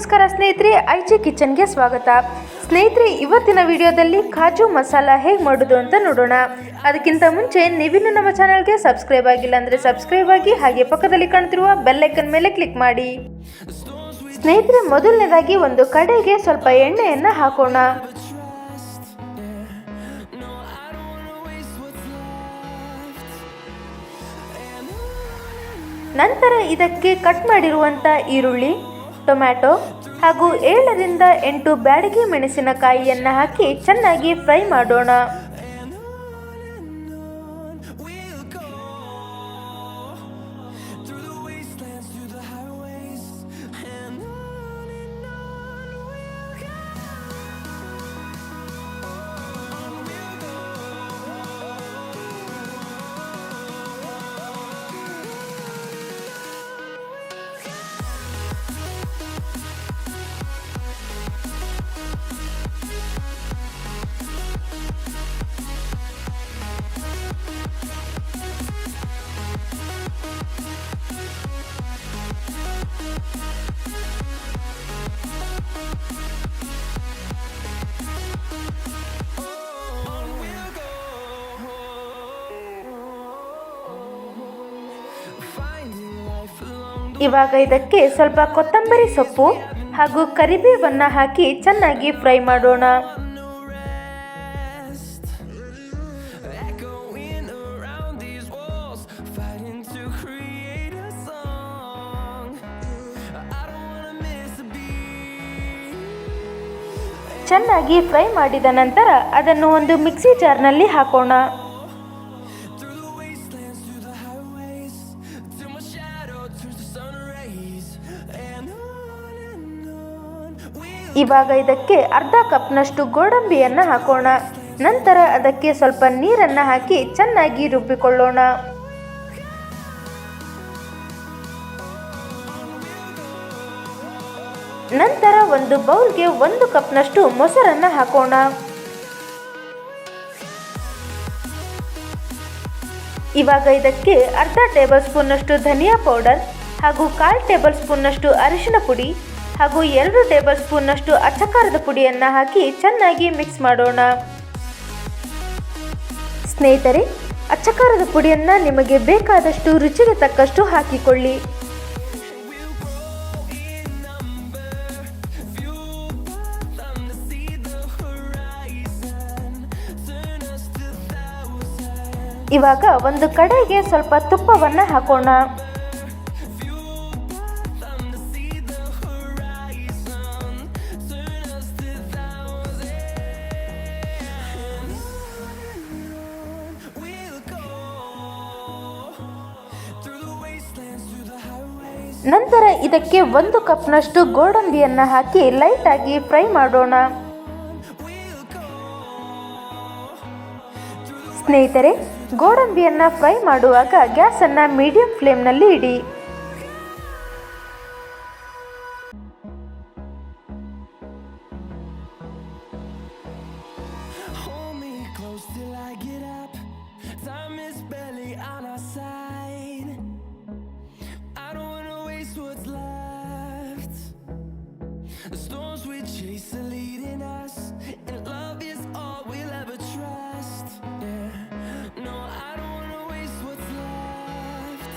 ನಮಸ್ಕಾರ ಸ್ನೇಹಿತರೆ, ಐಜಿ ಕಿಚನ್ಗೆ ಸ್ವಾಗತ. ಸ್ನೇಹಿತರೆ, ಇವತ್ತಿನ ವಿಡಿಯೋದಲ್ಲಿ ಕಾಜು ಮಸಾಲ ಹೇಗೆ ಮಾಡೋದು ಅಂತ ನೋಡೋಣ. ಅದಕ್ಕಿಂತ ಮುಂಚೆ ನೀವಿನ್ನೂ ನಮ್ಮ ಚಾನಲ್ಗೆ ಸಬ್ಸ್ಕ್ರೈಬ್ ಆಗಿಲ್ಲ ಅಂದರೆ ಸಬ್ಸ್ಕ್ರೈಬ್ ಆಗಿ, ಹಾಗೆ ಪಕ್ಕದಲ್ಲಿ ಕಾಣ್ತಿರುವ ಬೆಲ್ ಐಕನ್ ಮೇಲೆ ಕ್ಲಿಕ್ ಮಾಡಿ. ಸ್ನೇಹಿತರೆ, ಮೊದಲನೇದಾಗಿ ಒಂದು ಕಡೆಗೆ ಸ್ವಲ್ಪ ಎಣ್ಣೆಯನ್ನು ಹಾಕೋಣ. ನಂತರ ಇದಕ್ಕೆ ಕಟ್ ಮಾಡಿರುವಂಥ ಈರುಳ್ಳಿ, ಟೊಮ್ಯಾಟೊ ಹಾಗೂ 7 ರಿಂದ 8 ಬ್ಯಾಡಗಿ ಮೆಣಸಿನಕಾಯಿಯನ್ನು ಹಾಕಿ ಚೆನ್ನಾಗಿ ಫ್ರೈ ಮಾಡೋಣ. ಇವಾಗ ಇದಕ್ಕೆ ಸ್ವಲ್ಪ ಕೊತ್ತಂಬರಿ ಸೊಪ್ಪು ಹಾಗೂ ಕರಿಬೇವನ್ನು ಹಾಕಿ ಚೆನ್ನಾಗಿ ಫ್ರೈ ಮಾಡೋಣ. ಚೆನ್ನಾಗಿ ಫ್ರೈ ಮಾಡಿದ ನಂತರ ಅದನ್ನು ಒಂದು ಮಿಕ್ಸಿ ಜಾರ್ನಲ್ಲಿ ಹಾಕೋಣ. ಇವಾಗ ಇದಕ್ಕೆ ಅರ್ಧ ಕಪ್ನಷ್ಟು ಗೋಡಂಬಿಯನ್ನು ಹಾಕೋಣ. ನಂತರ ಅದಕ್ಕೆ ಸ್ವಲ್ಪ ನೀರನ್ನು ಹಾಕಿ ಚೆನ್ನಾಗಿ ರುಬ್ಬಿಕೊಳ್ಳೋಣ. ನಂತರ ಒಂದು ಬೌಲ್ಗೆ 1 ಕಪ್ನಷ್ಟು ಮೊಸರನ್ನು ಹಾಕೋಣ. ಇವಾಗ ಇದಕ್ಕೆ ಅರ್ಧ ಟೇಬಲ್ ಸ್ಪೂನ್ನಷ್ಟು ಧನಿಯಾ ಪೌಡರ್ ಹಾಗೂ 1/4 ಟೇಬಲ್ ಸ್ಪೂನ್ನಷ್ಟು ಅರಿಶಿನ ಪುಡಿ ಹಾಗೂ 2 ಟೇಬಲ್ ಸ್ಪೂನ್ನಷ್ಟು ಅಚ್ಚಕಾರದ ಪುಡಿಯನ್ನು ಹಾಕಿ ಚೆನ್ನಾಗಿ ಮಿಕ್ಸ್ ಮಾಡೋಣ. ಸ್ನೇಹಿತರೆ, ಅಚ್ಚಕಾರದ ಪುಡಿಯನ್ನು ನಿಮಗೆ ಬೇಕಾದಷ್ಟು ರುಚಿಗೆ ತಕ್ಕಷ್ಟು ಹಾಕಿಕೊಳ್ಳಿ. ಇವಾಗ ಒಂದು ಕಡೆಗೆ ಸ್ವಲ್ಪ ತುಪ್ಪವನ್ನು ಹಾಕೋಣ. ನಂತರ ಇದಕ್ಕೆ 1 ಕಪ್ನಷ್ಟು ಗೋಡಂಬಿಯನ್ನು ಹಾಕಿ ಲೈಟಾಗಿ ಫ್ರೈ ಮಾಡೋಣ. ಸ್ನೇಹಿತರೆ, ಗೋಡಂಬಿಯನ್ನು ಫ್ರೈ ಮಾಡುವಾಗ ಗ್ಯಾಸನ್ನು ಮೀಡಿಯಂ ಫ್ಲೇಮ್ನಲ್ಲಿ ಇಡಿ. The storms we chase are leading us, and love is all we'll ever trust. Yeah, no, I don't wanna waste what's left.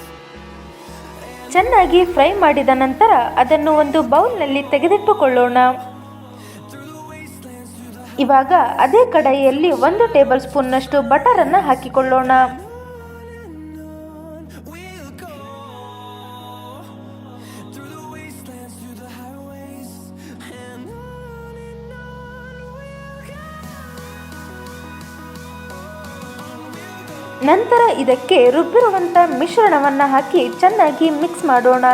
ಚೆನ್ನಾಗಿ ಫ್ರೈ ಮಾಡಿದ ನಂತರ ಅದನ್ನು ಒಂದು ಬೌಲ್ನಲ್ಲಿ ತೆಗೆದಿಟ್ಟುಕೊಳ್ಳೋಣ. ಇವಾಗ ಅದೇ ಕಡಾಯಿಯಲ್ಲಿ 1 ಟೇಬಲ್ ಸ್ಪೂನ್ನಷ್ಟು ಬಟರನ್ನು ಹಾಕಿಕೊಳ್ಳೋಣ. ನಂತರ ಇದಕ್ಕೆ ರುಬ್ಬಿರುವಂಥ ಮಿಶ್ರಣವನ್ನು ಹಾಕಿ ಚೆನ್ನಾಗಿ ಮಿಕ್ಸ್ ಮಾಡೋಣ.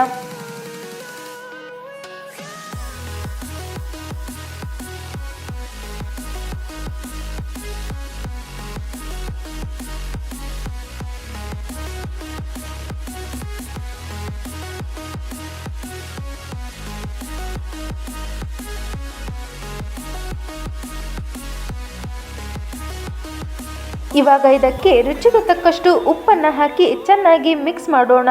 ಇವಾಗ ಇದಕ್ಕೆ ರುಚಿಗೆ ತಕ್ಕಷ್ಟು ಉಪ್ಪನ್ನು ಹಾಕಿ ಚೆನ್ನಾಗಿ ಮಿಕ್ಸ್ ಮಾಡೋಣ.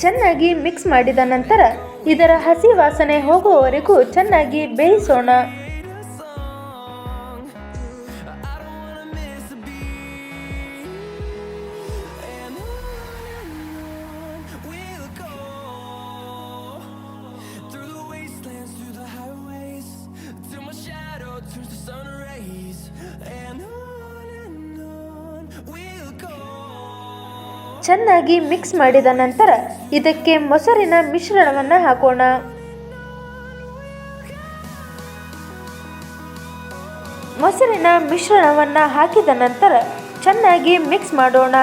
ಚೆನ್ನಾಗಿ ಮಿಕ್ಸ್ ಮಾಡಿದ ನಂತರ ಇದರ ಹಸಿ ವಾಸನೆ ಹೋಗುವವರೆಗೂ ಚೆನ್ನಾಗಿ ಬೇಯಿಸೋಣ. ಚೆನ್ನಾಗಿ ಮಿಕ್ಸ್ ಮಾಡಿದ ನಂತರ ಇದಕ್ಕೆ ಮೊಸರಿನ ಮಿಶ್ರಣವನ್ನು ಹಾಕೋಣ. ಮೊಸರಿನ ಮಿಶ್ರಣವನ್ನು ಹಾಕಿದ ನಂತರ ಚೆನ್ನಾಗಿ ಮಿಕ್ಸ್ ಮಾಡೋಣ.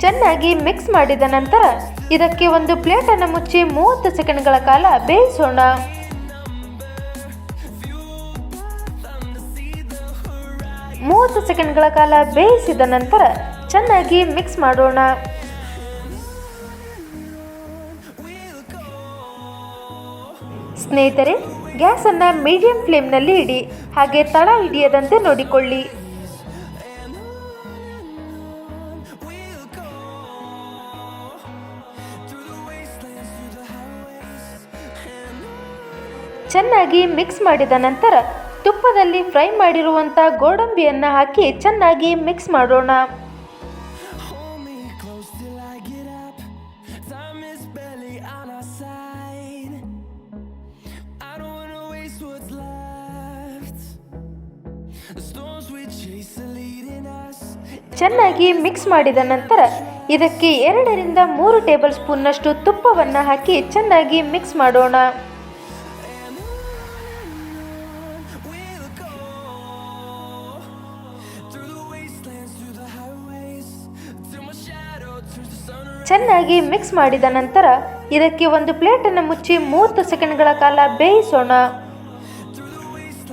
ಚೆನ್ನಾಗಿ ಮಿಕ್ಸ್ ಮಾಡಿದ ನಂತರ ಇದಕ್ಕೆ ಒಂದು ಪ್ಲೇಟನ್ನು ಮುಚ್ಚಿ 30 ಸೆಕೆಂಡ್ಗಳ ಕಾಲ ಬೇಯಿಸೋಣ. ಸೆಕೆಂಡ್ಗಳ ಕಾಲ ಬೇಯಿಸಿದ ನಂತರ ಚೆನ್ನಾಗಿ ಮಿಕ್ಸ್ ಮಾಡೋಣ. ಸ್ನೇಹಿತರೆ, ಗ್ಯಾಸನ್ನು ಮೀಡಿಯಂ ಫ್ಲೇಮ್ನಲ್ಲಿ ಇಡಿ, ಹಾಗೆ ತಳ ಹಿಡಿಯದಂತೆ ನೋಡಿಕೊಳ್ಳಿ. ಚೆನ್ನಾಗಿ ಮಿಕ್ಸ್ ಮಾಡಿದ ನಂತರ ತುಪ್ಪದಲ್ಲಿ ಫ್ರೈ ಮಾಡಿರುವಂಥ ಗೋಡಂಬಿಯನ್ನು ಹಾಕಿ ಚೆನ್ನಾಗಿ ಮಿಕ್ಸ್ ಮಾಡೋಣ. ಚೆನ್ನಾಗಿ ಮಿಕ್ಸ್ ಮಾಡಿದ ನಂತರ ಇದಕ್ಕೆ 2 ರಿಂದ 3 ಟೇಬಲ್ ಸ್ಪೂನ್ನಷ್ಟು ತುಪ್ಪವನ್ನು ಹಾಕಿ ಚೆನ್ನಾಗಿ ಮಿಕ್ಸ್ ಮಾಡೋಣ. ಚೆನ್ನಾಗಿ ಮಿಕ್ಸ್ ಮಾಡಿದ ನಂತರ ಇದಕ್ಕೆ ಒಂದು ಪ್ಲೇಟನ್ನು ಮುಚ್ಚಿ 30 ಸೆಕೆಂಡ್ಗಳ ಕಾಲ ಬೇಯಿಸೋಣ.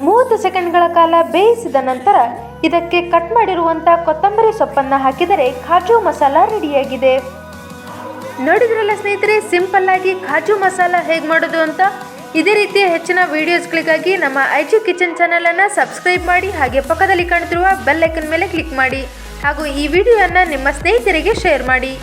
30 ಸೆಕೆಂಡ್ಗಳ ಕಾಲ ಬೇಯಿಸಿದ ನಂತರ ಇದಕ್ಕೆ ಕಟ್ ಮಾಡಿರುವಂಥ ಕೊತ್ತಂಬರಿ ಸೊಪ್ಪನ್ನು ಹಾಕಿದರೆ ಕಾಜು ಮಸಾಲ ರೆಡಿಯಾಗಿದೆ. ನೋಡಿದ್ರಲ್ಲ ಸ್ನೇಹಿತರೆ, ಸಿಂಪಲ್ ಆಗಿ ಕಾಜು ಮಸಾಲ ಹೇಗೆ ಮಾಡೋದು ಅಂತ. ಇದೇ ರೀತಿಯ ಹೆಚ್ಚಿನ ವಿಡಿಯೋಸ್ಗಳಿಗಾಗಿ ನಮ್ಮ ಐಜಿ ಕಿಚನ್ ಚಾನಲನ್ನು ಸಬ್ಸ್ಕ್ರೈಬ್ ಮಾಡಿ, ಹಾಗೆ ಪಕ್ಕದಲ್ಲಿ ಕಾಣುತ್ತಿರುವ ಬೆಲ್ ಐಕನ್ ಮೇಲೆ ಕ್ಲಿಕ್ ಮಾಡಿ, ಹಾಗೂ ಈ ವಿಡಿಯೋವನ್ನು ನಿಮ್ಮ ಸ್ನೇಹಿತರಿಗೆ ಶೇರ್ ಮಾಡಿ.